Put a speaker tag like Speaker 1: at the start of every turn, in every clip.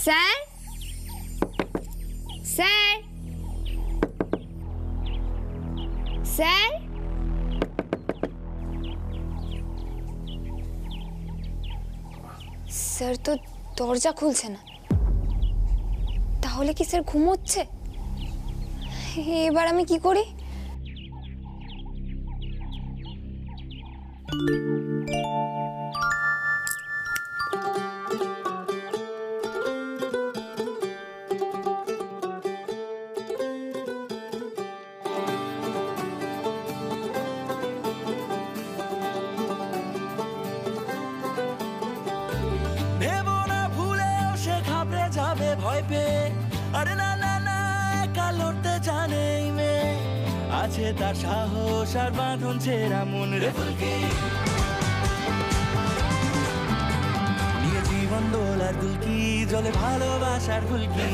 Speaker 1: Sir sir sir sir তো দরজা খুলছে না, তাহলে কি স্যার ঘুমোচ্ছে? এবার আমি কি করি?
Speaker 2: ভয় পেয়ে আরে না না না একা লড়তে জানে মেয়ে, আছে তার সাহস আর বাঁধন ছেঁড়া মন রে ফুলকি, নিয়ে জীবন দোলার দুলকি, জলে ভালোবাসার ফুলকি।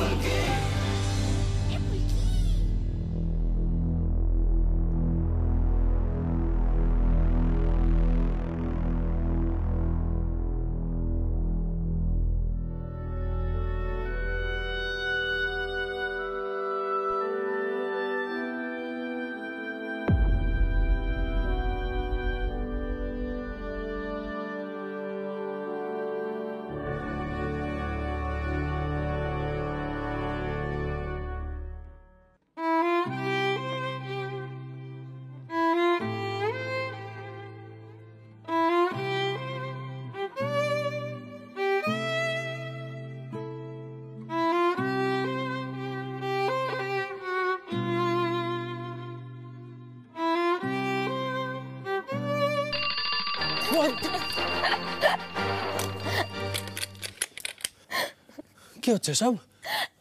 Speaker 3: কি হচ্ছে সব?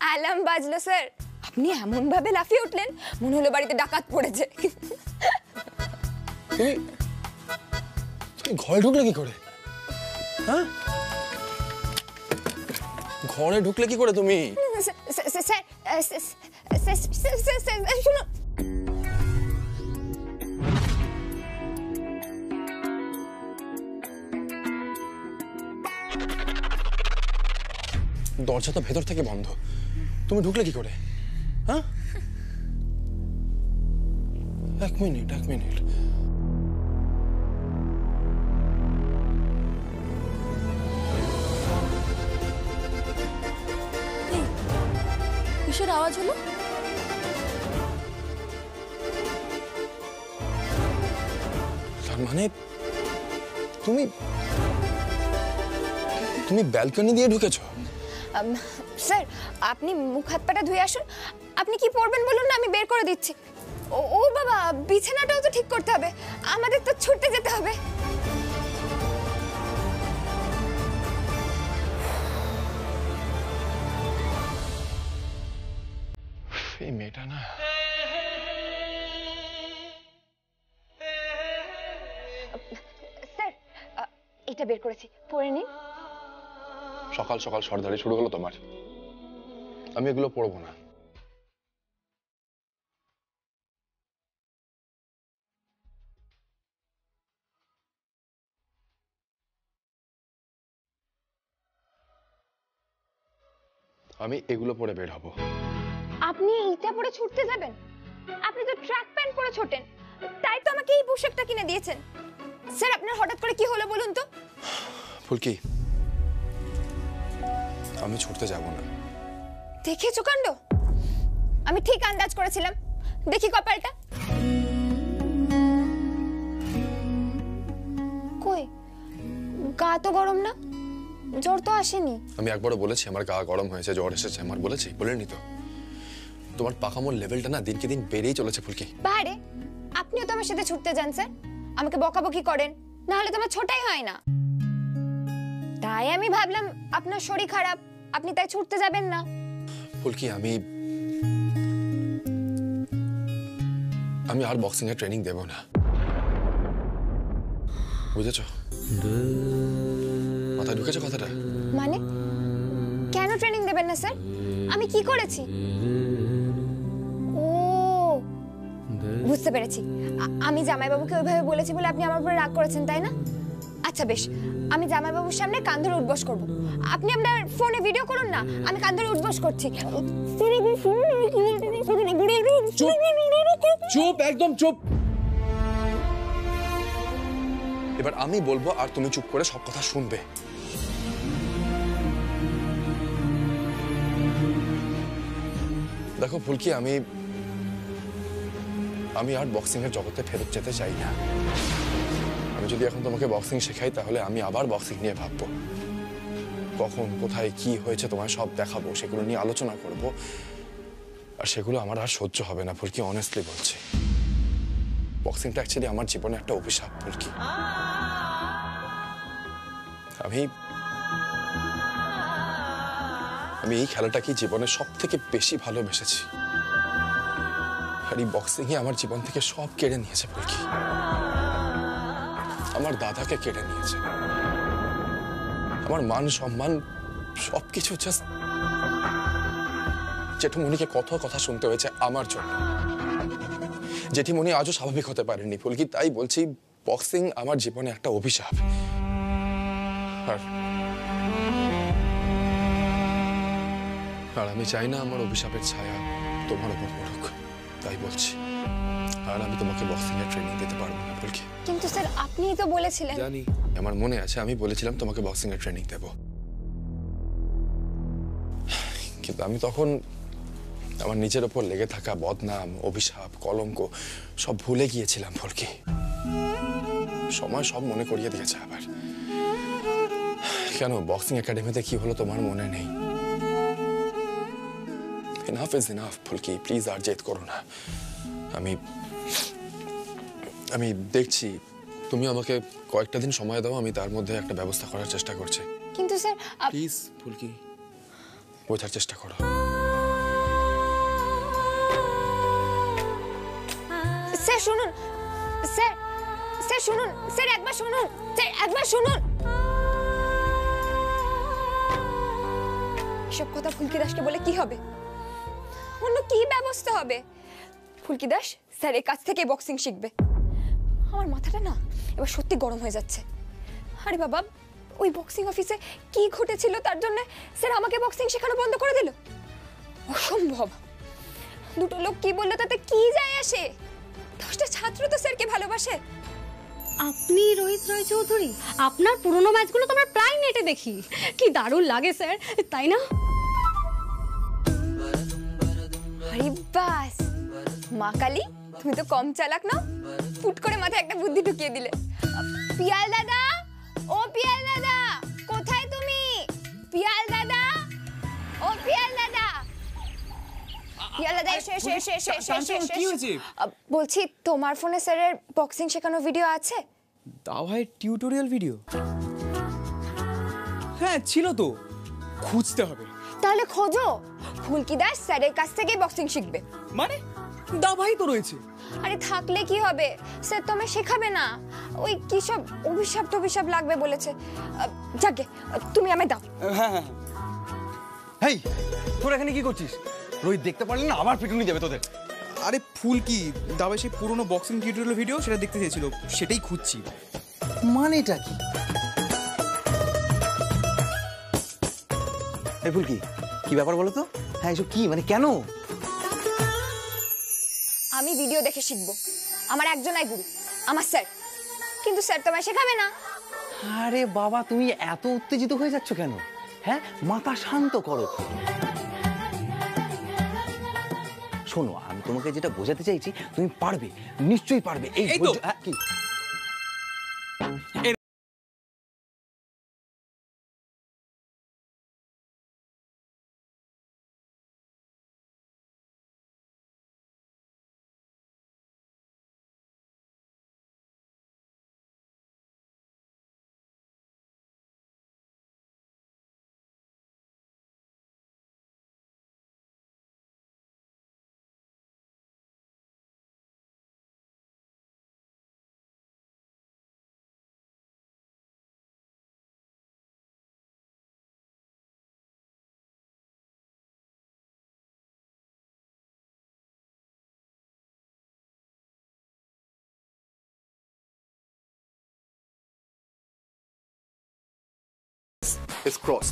Speaker 1: অ্যালার্ম বাজলো স্যার, আপনি এমন ভাবে লাফিয়ে উঠলেন মনে হলো বাড়িতে ডাকাত পড়েছে।
Speaker 3: তুমি ঘরে ঢুকলে কি করে? হ্যাঁ, ঘরে ঢুকলে কি করে তুমি?
Speaker 1: স্যার শুনুন,
Speaker 3: দরজা তো ভেতর থেকে বন্ধ, তুমি ঢুকলে কি করে? হ্যাঁ, এক মিনিট
Speaker 1: কিসের আওয়াজ হলো?
Speaker 3: তার মানে তুমি ব্যালকনি দিয়ে ঢুকেছো?
Speaker 1: স্যার আপনি মুখ হাত পাটা ধুয়ে আসুন, আপনি কি পরবেন বলুন না, আমি বের করে দিচ্ছি। ও বাবা, বিছানাটাও তো ঠিক করতে হবে, আমাদের তো ছুটতে যেতে হবে।
Speaker 3: এই মেয়েটা না,
Speaker 1: স্যার এটা বের করেছি, পরে নিন।
Speaker 3: সকাল সকাল সর্দারি শুরু হলো তোমার, আমি এগুলো পড়বো না। আমি এগুলো পরে বের হব।
Speaker 1: আপনি এইটা পরে ছুটতে যাবেন? আপনি তো ট্র্যাক প্যান্ট পরে ছোটেন, তাই তো আমাকে এই পোশাকটা কিনে দিয়েছেন। স্যার আপনার হঠাৎ করে কি হলো বলুন তো?
Speaker 3: ফুলকি, আমি ছুটতে যাব না।
Speaker 1: দেখেছো কাণ্ড, আমি ঠিক আন্দাজ করেছিলাম। দেখি কপালটা, কই গা তো গরম না, জ্বর তো আসেনি।
Speaker 3: আমি একবারও বলেছি আমার গা গরম হয়েছে, জ্বর এসেছে আমার? বলেছি? বলিনি তো। তোমার পাকামোর লেভেলটা না দিনকে দিন বেড়েই চলেছে ফুলকি।
Speaker 1: বারে আপনিও তো আমার সাথে ছুটতে যান স্যার, আমাকে বকাবকি করেন, না হলে তো আমার ছোটাই হয় না। তাই আমি ভাবলাম আপনার শরীর খারাপ, আপনি তাই ছুটতে যাবেন না।
Speaker 3: ফুলকি, আমি আর বক্সিং এর ট্রেনিং দেব না, বুঝেছো? মাথায় ঢুকেছো কথাটা?
Speaker 1: মানে কেন ট্রেনিং দেবেন না স্যার? আমি কি করেছি? ও বুঝতে পেরেছি, আমি জামাইবাবুকে ওইভাবে বলেছি বলে আপনি আমার উপরে রাগ করেছেন, তাই না? আচ্ছা বেশ, আমি জামাইবাবুর সামনে কান ধরে উঠবস করব। আপনি আপনার ফোনে ভিডিও করুন না, আমি কান ধরে উঠবস করছি।
Speaker 3: চুপ, একদম চুপ। এবার আমি বলবো আর তুমি চুপ করে সব কথা শুনবে। দেখো ফুলকি, আমি আর বক্সিং এর জগতে ফেরত যেতে চাই না। আমি যদি এখন তোমাকে বক্সিং শেখাই তাহলে আমি আবার বক্সিং নিয়ে ভাববো, কখন কোথায় কি হয়েছে তোমায় সব দেখাবো, সেগুলো নিয়ে আলোচনা করব। আর সেগুলো আমার আর সহ্য হবে না ফুলকি, অনেস্টলি বলছি। বক্সিংটা অ্যাকচুয়ালি আমার জীবনে একটা অভিশাপ ফুলকি। আমি এই খেলাটাকে জীবনে সব থেকে বেশি ভালোবেসেছি, আর এই বক্সিং আমার জীবন থেকে সব কেড়ে নিয়েছে ফুলকি। আমার দাদাকে কেড়ে নিয়েছে, আমার মান সম্মান সবকিছু। জাস্ট জেঠুমনিকে কত কথা শুনতে হয়েছে আমার জন্য। জেঠিমনি আজও স্বাভাবিক হতে পারেননি ফুলকি। তাই বলছি, বক্সিং আমার জীবনে একটা অভিশাপ। আর আমি চাই না আমার অভিশাপের ছায়া তোমার উপর পড়ুক, তাই বলছি। আর আমি তোমাকে বক্সিং এর ট্রেনিং দিতে পারবো না ফুলকি।
Speaker 1: কিন্তু স্যার, আপনিই তো বলেছিলেন।
Speaker 3: জানি, আমার মনে আছে আমি বলেছিলাম তোমাকে বক্সিং এর ট্রেনিং দেব, কিন্তু আমি তখন আমার নিজের ওপর লেগে থাকা বদনাম, অভিশাপ, কলঙ্ক সব ভুলে গিয়েছিলাম ফুলকি। সময় সব মনে করিয়ে দিয়েছে আবার। কেন বক্সিং একাডেমিতে কি হলো তোমার মনে নেই? Enough is enough, Phulki, please আর জেদ করো না। আমি দেখছি, তুমি আমাকে কয়েকটা দিন সময় দাও, আমি তার মধ্যে একটা ব্যবস্থা করার চেষ্টা করছি।
Speaker 1: কিন্তু স্যার,
Speaker 3: প্লিজ ফুলকি, বোঝার চেষ্টা করো।
Speaker 1: স্যার শুনুন, স্যার শুনুন, স্যার একবার শুনুন, স্যার একবার শুনুন। এসব কথা ফুলকি দাসকে বলে কি হবে? অন্য কি ব্যবস্থা হবে? ফুলকি দাস স্যারের কাছ থেকে বক্সিং শিখবে। আমার মাথাটা না এবার সত্যি গরম হয়ে যাচ্ছে। আরে বাবা, ওই বক্সিং অফিসে কি ঘটেছিল তার জন্য স্যার আমাকে বক্সিং শেখানো বন্ধ করে দিল? অসম্ভব। দুটো লোক কি বললো তাতে কি যায় আসে? 10টা ছাত্র তো স্যারকে ভালোবাসে।
Speaker 4: আপনি রোহিত রয় চৌধুরী, আপনার পুরনো ম্যাচগুলো তো আমরা প্রায় নেটে দেখি। কি দারুণ লাগে স্যার, তাই না?
Speaker 1: আরে বাস, মা কালী, তুমি তো কম চালাক না। ফুট করে মাথায় একটা বুদ্ধি ঢুকিয়ে দিলে। পিয়াল দাদা, ও পিয়াল দাদা, কোথায় তুমি? পিয়াল দাদা, ও পিয়াল দাদা, পিয়াল দাদা এসো এসো এসো এসো এসো এসো।
Speaker 5: কি হয়েছে?
Speaker 1: বলছি, তোমার ফোনে স্যারের বক্সিং শেখানোর ভিডিও আছে?
Speaker 5: দাও ভাই, টিউটোরিয়াল ভিডিও? হ্যাঁ ছিল তো, খুঁজতে হবে।
Speaker 1: তাহলে খোঁজো। ফুলকি দাস স্যারের কাছ থেকে বক্সিং শিখবে।
Speaker 5: মানে দাও ভাই তো রয়েছে।
Speaker 1: আরে থাকলে কি হবে, স্যার তো আমায় শেখাবে না। ওই কি সব অভিশাপ টভিশাপ লাগবে বলেছে। যাকে তুমি আমায় দাও।
Speaker 5: হ্যাঁ হ্যাঁ।
Speaker 6: হেই, তোরা এখানে কি করছিস? রোহিত দেখতে পারলি না, আবার পিটুনি দেবে তোদের।
Speaker 5: আরে ফুলকি, দাও সেই পুরনো বক্সিং টিউটোরিয়াল ভিডিও, সেটা দেখতে চেয়েছিল, সেটাই খুঁজছি।
Speaker 6: মানেটা কি? এই ফুলকি, কি ব্যাপার বলো তো? হ্যাঁ, এসব কি, মানে কেন?
Speaker 1: আমি ভিডিও দেখে শিখবো। আমার একজনাই গুরু, আমার স্যার। কিন্তু স্যার তো আমায় শেখাবে না।
Speaker 6: আরে বাবা, তুমি এত উত্তেজিত হয়ে যাচ্ছ কেন? হ্যাঁ, মাথা শান্ত করো। শোনো, আমি তোমাকে যেটা বোঝাতে চাইছি, তুমি পারবে, নিশ্চয়ই পারবে।
Speaker 5: এই তো।
Speaker 6: কি
Speaker 3: ইজ ক্রস।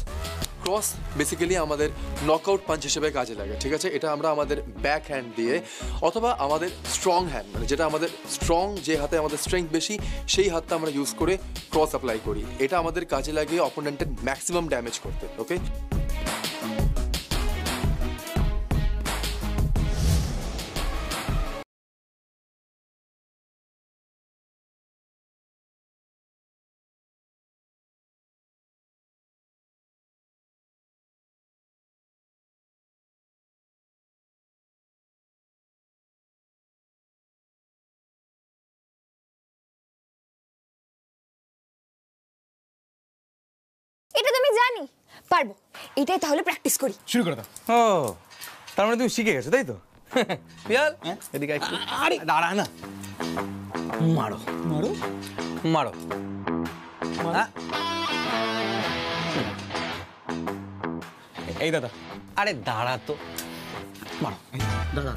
Speaker 3: ক্রস বেসিক্যালি আমাদের নকআউট পাঞ্চ হিসেবে কাজে লাগে, ঠিক আছে? এটা আমরা আমাদের ব্যাক হ্যান্ড দিয়ে অথবা আমাদের স্ট্রং হ্যান্ড, মানে যেটা আমাদের স্ট্রং, যে হাতে আমাদের স্ট্রেংথ বেশি সেই হাতটা আমরা ইউজ করে ক্রস অ্যাপ্লাই করি। এটা আমাদের কাজে লাগে অপোনেন্টের ম্যাক্সিমাম ড্যামেজ করতে। ওকে,
Speaker 1: এটা তো আমি জানি, পারবো। এটাই তাহলে প্র্যাকটিস করি।
Speaker 5: শুরু করে দাও।
Speaker 6: ও, তার মানে তুমি শিখে গেছো তাই তো? পিয়াল এদিকে একটু। আরে দাঁড়া না, মারো মারো মারো।
Speaker 5: এই দাদা,
Speaker 6: আরে দাঁড়া তো, মারো।
Speaker 5: দাদা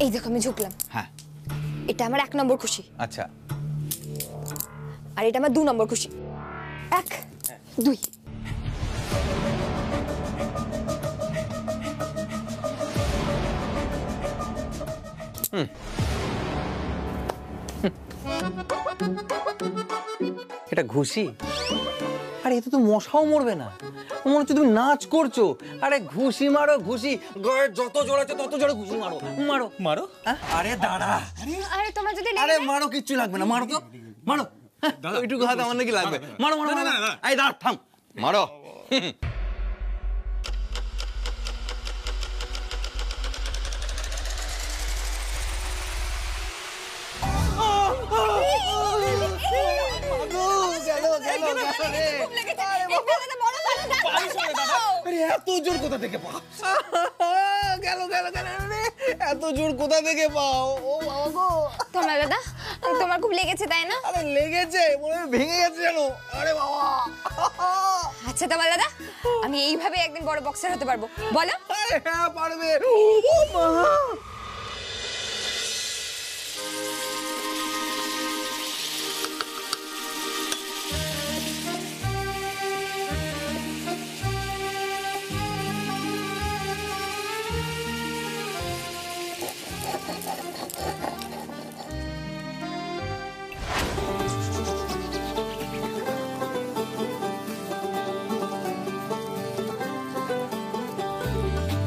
Speaker 1: এই দেখো আমি ঝুঁকলাম,
Speaker 6: হ্যাঁ
Speaker 1: এটা আমার 1 নম্বর খুশি,
Speaker 6: আচ্ছা।
Speaker 1: আর এটা আমার 2 নম্বর খুশি। 1 2
Speaker 6: এটা ঘুষি? আরে এতে তো মশাও মরবে না, মনে হচ্ছে তুমি নাচ করছো। আরে ঘুষি মারো ঘুষি, গায়ে যত জোর আছে তত জোরে ঘুষি মারো মারো
Speaker 5: মারো।
Speaker 6: আরে দাঁড়া,
Speaker 1: আরে তোমার যদি
Speaker 6: আরে মারো, কিচ্ছু লাগবে না, মারো তো মারো। ওইটুকু হাত আমার নাকি লাগবে? মারো মারো মারো। এই দাঁড়া, থাম, মারো। এত জোর কোথা থেকে পাও? গেল গেল গেল, এত জোর কোথা থেকে পাও? ও বাবা গো,
Speaker 1: তোমার দাদা, তোমার খুব লেগেছে তাই না?
Speaker 6: আরে লেগেছে, মনে হয় ভেঙে গেছে জানো। আরে বাবা।
Speaker 1: আচ্ছা তোমার দাদা, আমি এইভাবে একদিন বড় বক্সার হতে পারবো, বলো?
Speaker 6: আরে হ্যাঁ পারবে। ও মা,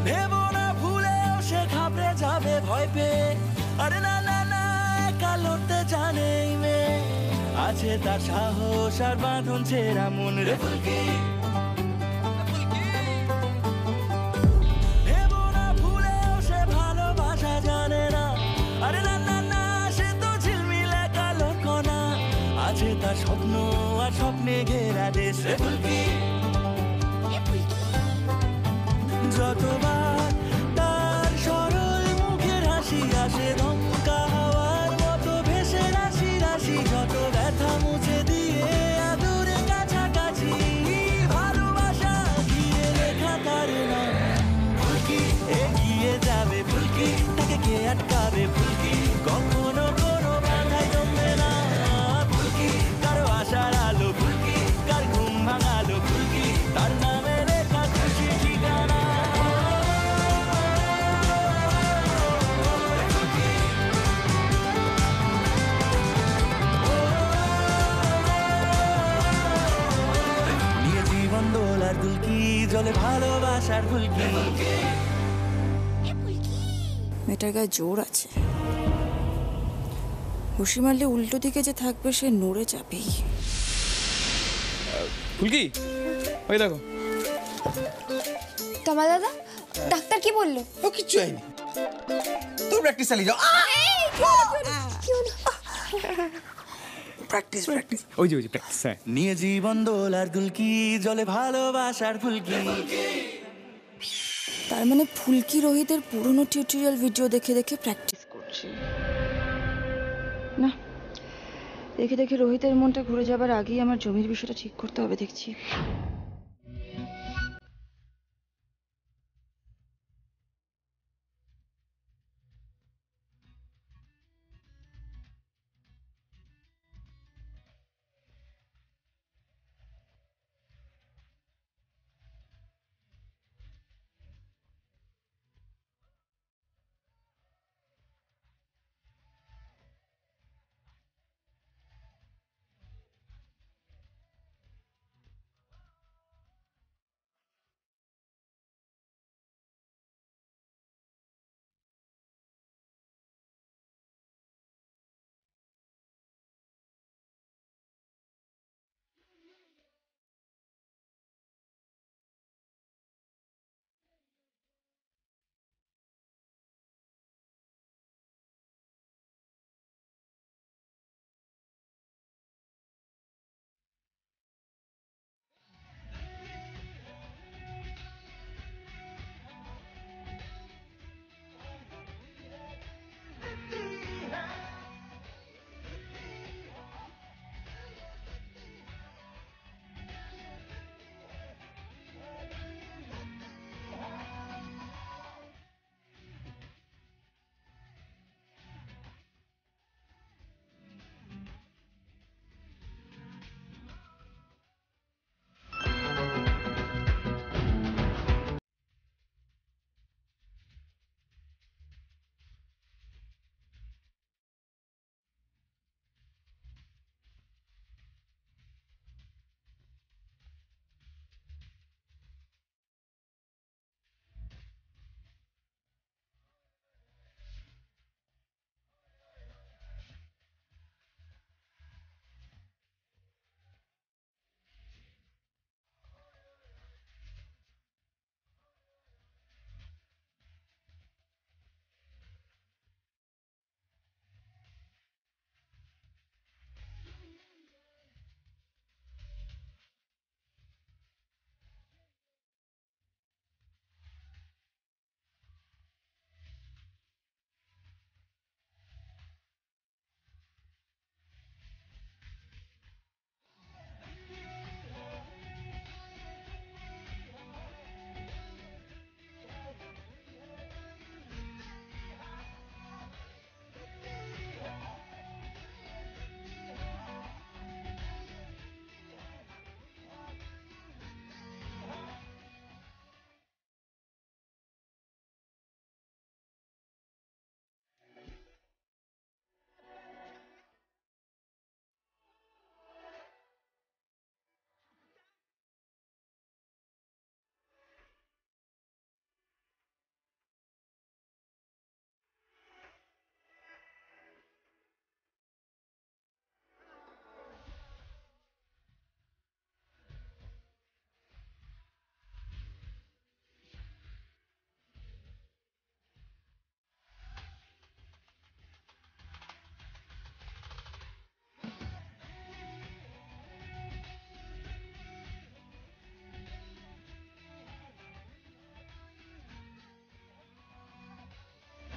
Speaker 2: ভেবো না ভুলেও সে ঘাবড়ে যাবে ভয় পেয়ে, আরে না না না, একা লড়তে জানে এই মেয়ে। আছে তার সাহস আর বাঁধন ছেঁড়া মন রে ফুলকি। ভেবো না ভুলেও সে ভালোবাসা জানে না, আরে না না না, সে তো ঝিলমিলে কালো কণা। আছে তার স্বপ্ন আর স্বপ্নে ঘেরা দেশ রে ফুলকি। যতবার তার সরল মুখের হাসি আসে ধমকা হওয়ার মতো ভেসে রাশি রাশি, যত ব্যথা মুছে দিয়ে আদুরে কাছাকাছি, ভালোবাসা ঘিরে লেখা তার নাম ফুলকি। এগিয়ে যাবে ফুলকি, তাকে কে আটকাবে ফুলকি? কখনো কোনো বাধাই জমবে না ফুলকি। কারো আশার আলো ফুলকি, কার ঘুম ভাঙালো ফুলকি, তার নামে লেখা খুশি ঠিকানা। নিয়ে জীবন দোলার দুলকি, জলে ভালোবাসার ফুলকি।
Speaker 7: মেয়েটার গায়ে জোর আছে, ঘুষি মারলে উল্টো দিকে যে থাকবে সে নড়ে যাবেই।
Speaker 5: ফুলকি, ওই দেখো।
Speaker 1: তোমার দাদা, ডাক্তার কি বললো?
Speaker 6: ও কিচ্ছু হয়নি, তুমি প্র্যাকটিস চালিয়ে যাও। Practice practice.
Speaker 5: ওই যে প্র্যাকটিস। হ্যাঁ,
Speaker 2: নিয়ে জীবন দোলার দুলকি, জলে ভালোবাসার ফুলকি।
Speaker 7: তার মানে ফুলকি রোহিতের পুরনো টিউটোরিয়াল ভিডিও দেখে দেখে প্র্যাকটিস করছে। না, দেখে দেখে রোহিতের মনটা ঘুরে যাবার আগেই আমার জমির বিষয়টা ঠিক করতে হবে দেখছি।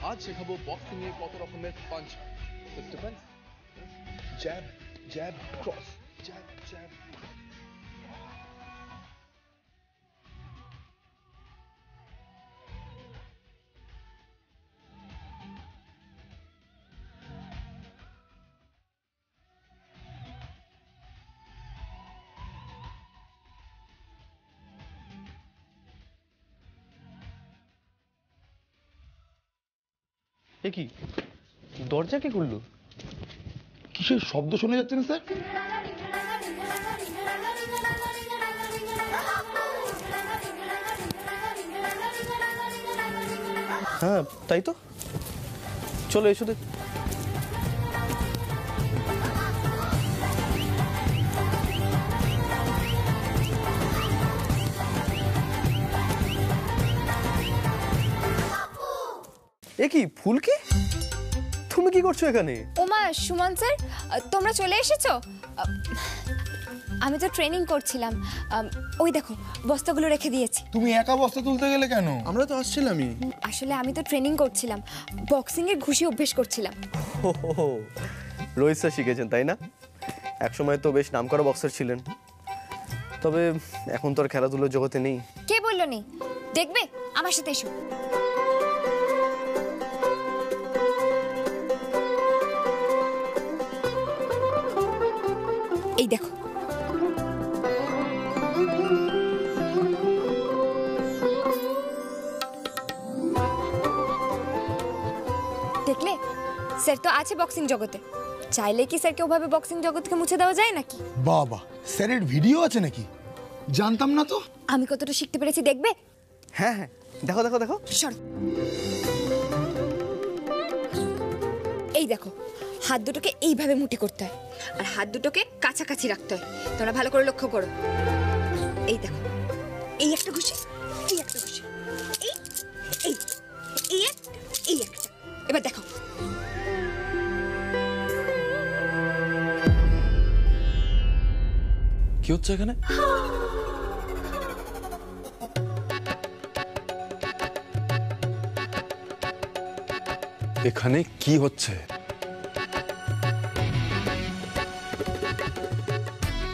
Speaker 3: আজ শেখাবো বক্সিং এ কত রকমের punch. Defence, jab jab cross, jab jab.
Speaker 8: এ কি দরজা কে করলো?
Speaker 3: কিসের শব্দ শোনা যাচ্ছে না স্যার?
Speaker 8: হ্যাঁ তাই তো, চলো এসো দেখ। এ কি ফুলকি, তুমি কি করছো এখানে?
Speaker 1: ওমা সুমন স্যার, তোমরা চলে এসেছো? আমি তো ট্রেনিং করছিলাম। ওই দেখো বস্তাগুলো রেখে দিয়েছি।
Speaker 9: তুমি একা বস্তা তুলতে গেলে কেন?
Speaker 5: আমরা তো আসছিলামই।
Speaker 1: আসলে আমি তো ট্রেনিং করছিলাম, বক্সিং এর ঘুষি অভ্যেস করছিলাম।
Speaker 8: রোহিত স্যার শিখেছেন তাই না? একসময় তো বেশ নামকরা বক্সার ছিলেন, তবে এখন তো আর খেলাধুলোর জগতে নেই।
Speaker 1: কে বললো নেই? দেখবে, আমার সাথে এসো। এই দেখো, দেখলে স্যার তো আছে বক্সিং জগতে। চাইলে কি স্যারকে ওভাবে বক্সিং জগৎকে মুছে দেওয়া যায় নাকি?
Speaker 9: বাবা, স্যারের ভিডিও আছে নাকি? জানতাম না তো।
Speaker 1: আমি কতটা শিখতে পেরেছি দেখবে?
Speaker 8: হ্যাঁ হ্যাঁ, দেখো দেখো দেখো।
Speaker 1: সর। এই দেখো, হাত দুটোকে এইভাবে মুঠি করতে হয়, আর হাত দুটোকে কাছাকাছি রাখতে হয়। তোমরা ভালো করে লক্ষ্য করো। এই দেখো, এই একটা ঘুষি, এই একটা ঘুষি, এই এই এই একটা, এই একটা। এবার দেখো,
Speaker 3: কি হচ্ছে এখানে? এখানে কি হচ্ছে?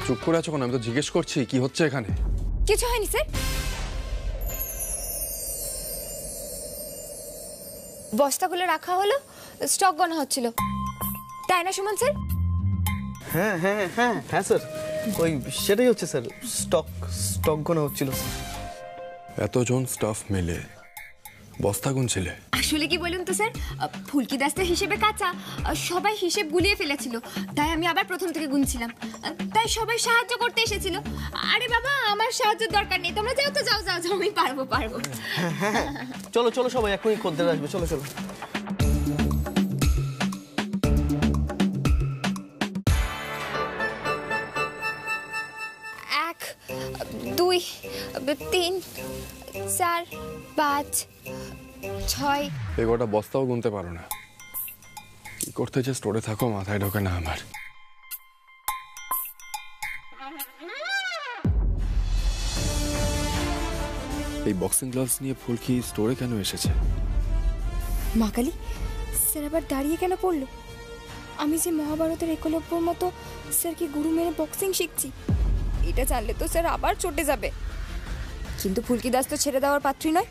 Speaker 3: চুপ করে আছো কেন? আমি তো জিজ্ঞেস করছি কি হচ্ছে এখানে।
Speaker 1: কিছু হয়নি স্যার। বস্তাগুলো রাখা হলো, স্টক গণা হচ্ছিল, তাই না সুমন স্যার?
Speaker 8: হ্যাঁ হ্যাঁ হ্যাঁ হ্যাঁ স্যার, ওই সেটাই হচ্ছে স্যার, স্টক গোনা হচ্ছিল।
Speaker 3: এতজন স্টাফ মিলে বস্তা গুনছিলে?
Speaker 1: আসলে কি বলুন তো স্যার, ফুলকি দাস তো হিসেবে কাঁচা, সবাই হিসেব গুলিয়ে ফেলেছিল, তাই আমি আবার প্রথম থেকে গুনছিলাম। তাই সবাই সাহায্য করতে এসেছিল। আরে বাবা, আমার সাহায্যের দরকার নেই, তোমরা যাও তো, যাও যাও যাও, আমি পারবো।
Speaker 8: চলো চলো সবাই, এখনই খদ্দের আসবে, চলো চলো।
Speaker 1: 1 2 3 4 5 6।
Speaker 3: এই গোটা বস্তাও গুনতে পারো না? কি করতে যে স্টোরে থাকো মাথায় ঢোকে না আমার। এই বক্সিং গ্লাভস নিয়ে ফুলকি স্টোরে কেন এসেছে?
Speaker 1: মা কালী, স্যার আবার দাঁড়িয়ে কেন পড়লো? আমি যে মহাভারতের একলব্যর মতো স্যারকে গুরু মেনে বক্সিং শিখছি, এটা জানলে তো স্যার আবার চটে যাবে। কিন্তু ফুলকি দাস তো ছেড়ে দেওয়ার পাত্রী নয়।